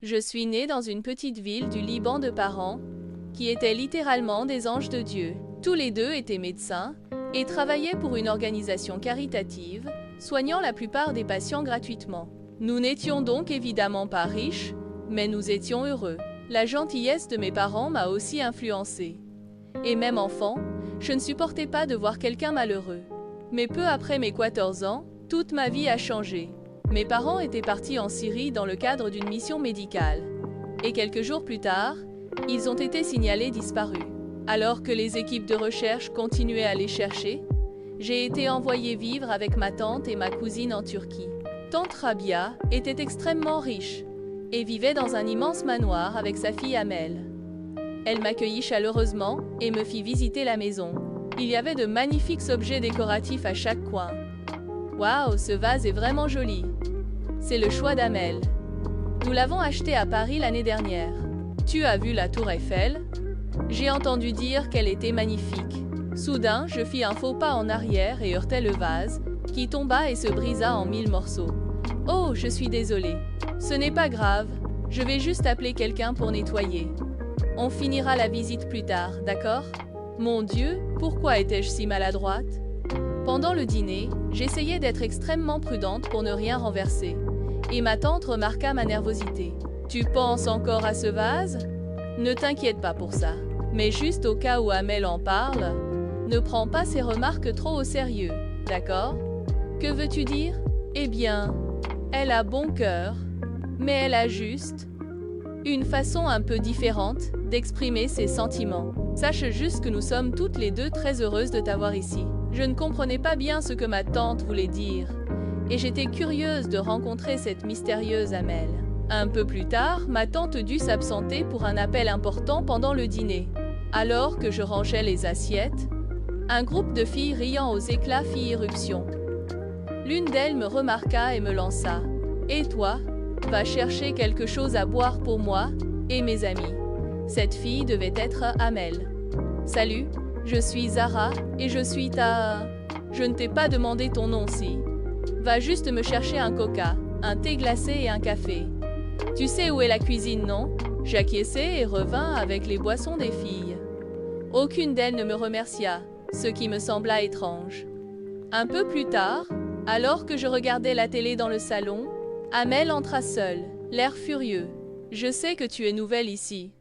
Je suis née dans une petite ville du Liban de parents qui étaient littéralement des anges de Dieu. Tous les deux étaient médecins et travaillaient pour une organisation caritative, soignant la plupart des patients gratuitement. Nous n'étions donc évidemment pas riches, mais nous étions heureux. La gentillesse de mes parents m'a aussi influencée. Et même enfant, je ne supportais pas de voir quelqu'un malheureux. Mais peu après mes 14 ans, toute ma vie a changé. Mes parents étaient partis en Syrie dans le cadre d'une mission médicale. Et quelques jours plus tard, ils ont été signalés disparus. Alors que les équipes de recherche continuaient à les chercher, j'ai été envoyée vivre avec ma tante et ma cousine en Turquie. Tante Rabia était extrêmement riche et vivait dans un immense manoir avec sa fille Amel. Elle m'accueillit chaleureusement et me fit visiter la maison. Il y avait de magnifiques objets décoratifs à chaque coin. Waouh, ce vase est vraiment joli. C'est le choix d'Amel. Nous l'avons acheté à Paris l'année dernière. Tu as vu la tour Eiffel? J'ai entendu dire qu'elle était magnifique. Soudain, je fis un faux pas en arrière et heurtai le vase, qui tomba et se brisa en 1000 morceaux. Oh, je suis désolée. Ce n'est pas grave, je vais juste appeler quelqu'un pour nettoyer. On finira la visite plus tard, d'accord? Mon Dieu, pourquoi étais-je si maladroite? Pendant le dîner, j'essayais d'être extrêmement prudente pour ne rien renverser. Et ma tante remarqua ma nervosité. Tu penses encore à ce vase? Ne t'inquiète pas pour ça. Mais juste au cas où Amel en parle, ne prends pas ses remarques trop au sérieux, d'accord? Que veux-tu dire? Eh bien, elle a bon cœur, mais elle a juste une façon un peu différente d'exprimer ses sentiments. Sache juste que nous sommes toutes les deux très heureuses de t'avoir ici. Je ne comprenais pas bien ce que ma tante voulait dire, et j'étais curieuse de rencontrer cette mystérieuse Amel. Un peu plus tard, ma tante dut s'absenter pour un appel important pendant le dîner. Alors que je rangeais les assiettes, un groupe de filles riant aux éclats fit irruption. L'une d'elles me remarqua et me lança. « Et toi, va chercher quelque chose à boire pour moi et mes amis. » Cette fille devait être Amel. « Salut, je suis Zara et je suis ta... Je ne t'ai pas demandé ton nom si. Va juste me chercher un coca, un thé glacé et un café. Tu sais où est la cuisine, non? » J'acquiesçai et revins avec les boissons des filles. Aucune d'elles ne me remercia, ce qui me sembla étrange. Un peu plus tard, alors que je regardais la télé dans le salon, Amel entra seule, l'air furieux. « Je sais que tu es nouvelle ici.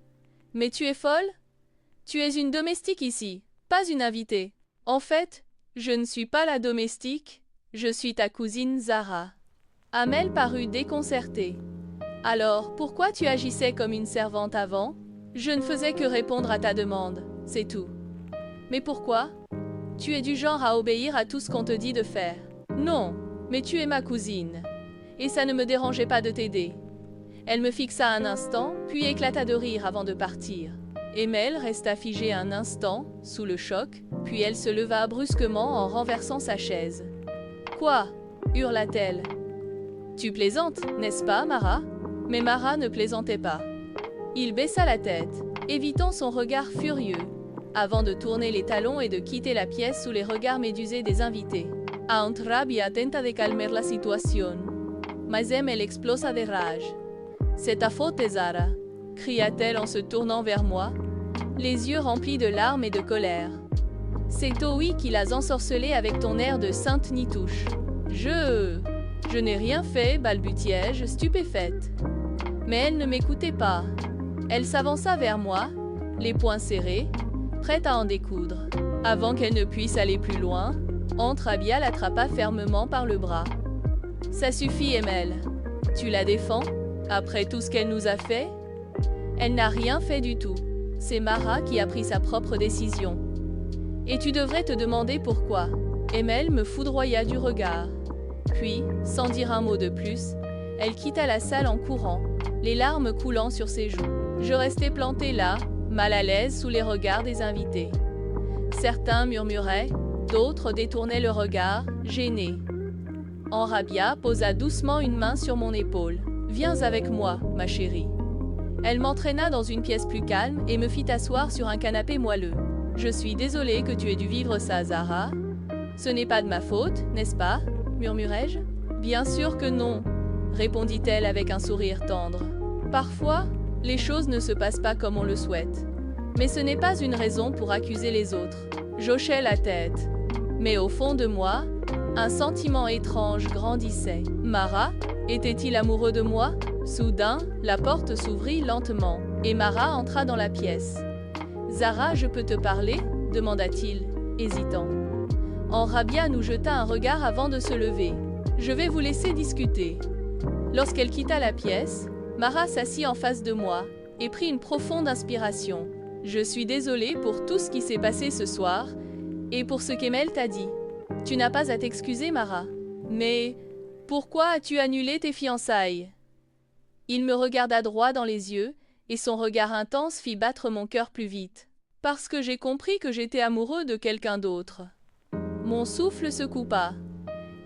Mais tu es folle? Tu es une domestique ici, pas une invitée. En fait, je ne suis pas la domestique, je suis ta cousine Zara. » Amel parut déconcertée. « Alors, pourquoi tu agissais comme une servante avant? Je ne faisais que répondre à ta demande, c'est tout. » « Mais pourquoi? Tu es du genre à obéir à tout ce qu'on te dit de faire. » « Non, mais tu es ma cousine. Et ça ne me dérangeait pas de t'aider. » Elle me fixa un instant, puis éclata de rire avant de partir. Amel resta figée un instant, sous le choc, puis elle se leva brusquement en renversant sa chaise. « Quoi? » hurla-t-elle. « Tu plaisantes, n'est-ce pas, Mara? » Mais Mara ne plaisantait pas. Il baissa la tête, évitant son regard furieux, avant de tourner les talons et de quitter la pièce sous les regards médusés des invités. Aunt Rabia tenta de calmer la situation. Mais Amel explosa de rage. « C'est ta faute, Zara !» cria-t-elle en se tournant vers moi, les yeux remplis de larmes et de colère. « C'est toi qui l'as ensorcelée avec ton air de sainte nitouche. »« Je n'ai rien fait, balbutiai-je, stupéfaite. » Mais elle ne m'écoutait pas. Elle s'avança vers moi, les poings serrés, prête à en découdre. Avant qu'elle ne puisse aller plus loin, Aunt Rabia l'attrapa fermement par le bras. « Ça suffit, Amel. Tu la défends, après tout ce qu'elle nous a fait? » Elle n'a rien fait du tout. C'est Mara qui a pris sa propre décision. Et tu devrais te demander pourquoi. Amel me foudroya du regard. Puis, sans dire un mot de plus, elle quitta la salle en courant, les larmes coulant sur ses joues. Je restais plantée là, mal à l'aise sous les regards des invités. Certains murmuraient, d'autres détournaient le regard, gênés. Aunt Rabia posa doucement une main sur mon épaule. « Viens avec moi, ma chérie. » Elle m'entraîna dans une pièce plus calme et me fit asseoir sur un canapé moelleux. « Je suis désolée que tu aies dû vivre ça, Zara. Ce n'est pas de ma faute, n'est-ce pas? » murmurai-je. « Bien sûr que non, répondit-elle avec un sourire tendre. Parfois, les choses ne se passent pas comme on le souhaite. Mais ce n'est pas une raison pour accuser les autres. J'hochais la tête. Mais au fond de moi, un sentiment étrange grandissait. Mara, était-il amoureux de moi? Soudain, la porte s'ouvrit lentement, et Mara entra dans la pièce. Zara, je peux te parler? Demanda-t-il, hésitant. Enrabia nous jeta un regard avant de se lever. Je vais vous laisser discuter. Lorsqu'elle quitta la pièce, Mara s'assit en face de moi et prit une profonde inspiration. Je suis désolée pour tout ce qui s'est passé ce soir et pour ce qu'Emel t'a dit. Tu n'as pas à t'excuser, Mara. Mais pourquoi as-tu annulé tes fiançailles? Il me regarda droit dans les yeux et son regard intense fit battre mon cœur plus vite. Parce que j'ai compris que j'étais amoureux de quelqu'un d'autre. Mon souffle se coupa.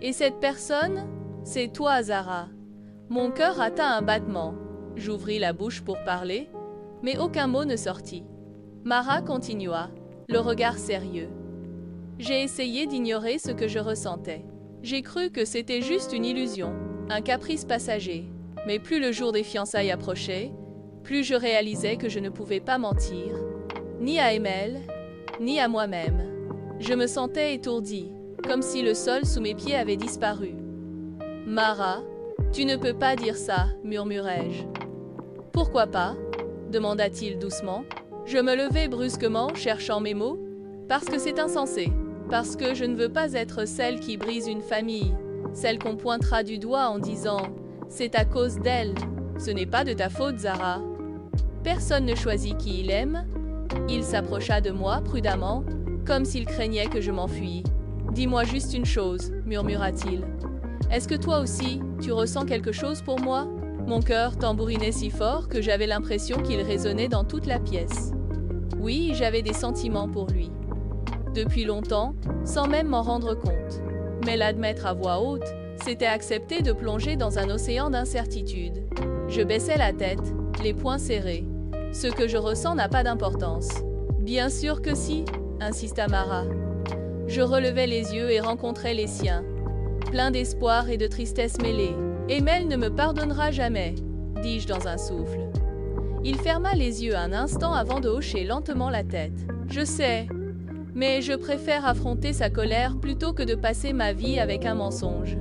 Et cette personne, c'est toi, Zara. Mon cœur atteint un battement. J'ouvris la bouche pour parler, mais aucun mot ne sortit. Mara continua, le regard sérieux. J'ai essayé d'ignorer ce que je ressentais. J'ai cru que c'était juste une illusion, un caprice passager. Mais plus le jour des fiançailles approchait, plus je réalisais que je ne pouvais pas mentir, ni à Emel, ni à moi-même. Je me sentais étourdie, comme si le sol sous mes pieds avait disparu. « Mara, tu ne peux pas dire ça, murmurai-je. »« Pourquoi pas ?» demanda-t-il doucement. Je me levai brusquement, cherchant mes mots. « Parce que c'est insensé. Parce que je ne veux pas être celle qui brise une famille, celle qu'on pointera du doigt en disant « C'est à cause d'elle. Ce n'est pas de ta faute, Zara. » Personne ne choisit qui il aime. Il s'approcha de moi prudemment, comme s'il craignait que je m'enfuis. « Dis-moi juste une chose, murmura-t-il. Est-ce que toi aussi, tu ressens quelque chose pour moi ?» Mon cœur tambourinait si fort que j'avais l'impression qu'il résonnait dans toute la pièce. Oui, j'avais des sentiments pour lui. Depuis longtemps, sans même m'en rendre compte. Mais l'admettre à voix haute, c'était accepter de plonger dans un océan d'incertitude. Je baissais la tête, les poings serrés. Ce que je ressens n'a pas d'importance. Bien sûr que si, insista Mara. Je relevai les yeux et rencontrai les siens, plein d'espoir et de tristesse mêlée. Emel ne me pardonnera jamais, dis-je dans un souffle. Il ferma les yeux un instant avant de hocher lentement la tête. Je sais, mais je préfère affronter sa colère plutôt que de passer ma vie avec un mensonge.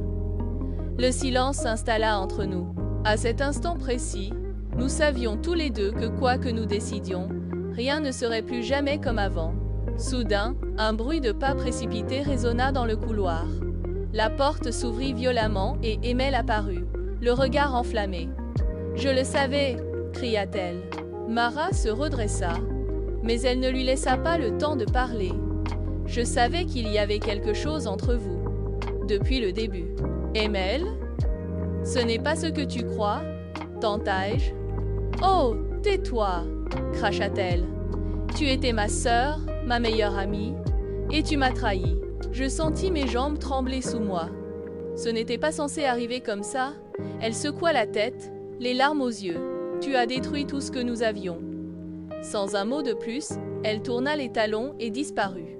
Le silence s'installa entre nous. À cet instant précis, nous savions tous les deux que quoi que nous décidions, rien ne serait plus jamais comme avant. Soudain, un bruit de pas précipités résonna dans le couloir. La porte s'ouvrit violemment et Emel apparut, le regard enflammé. « Je le savais !» cria-t-elle. Mara se redressa, mais elle ne lui laissa pas le temps de parler. « Je savais qu'il y avait quelque chose entre vous, depuis le début. »« Emel ? Ce n'est pas ce que tu crois ?» tentai-je. « Oh, tais-toi !» cracha-t-elle. « Tu étais ma sœur, ma meilleure amie, et tu m'as trahi. » Je sentis mes jambes trembler sous moi. Ce n'était pas censé arriver comme ça. Elle secoua la tête, les larmes aux yeux. Tu as détruit tout ce que nous avions. Sans un mot de plus, elle tourna les talons et disparut.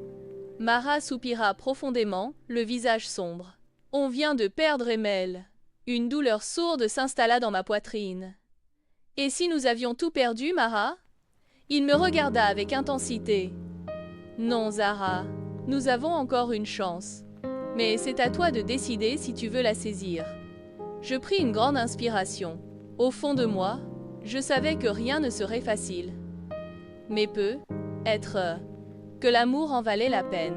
Mara soupira profondément, le visage sombre. On vient de perdre Emel. Une douleur sourde s'installa dans ma poitrine. Et si nous avions tout perdu, Mara? Il me regarda avec intensité. Non, Zara. Nous avons encore une chance, mais c'est à toi de décider si tu veux la saisir. Je pris une grande inspiration. Au fond de moi, je savais que rien ne serait facile. Mais peut-être que l'amour en valait la peine.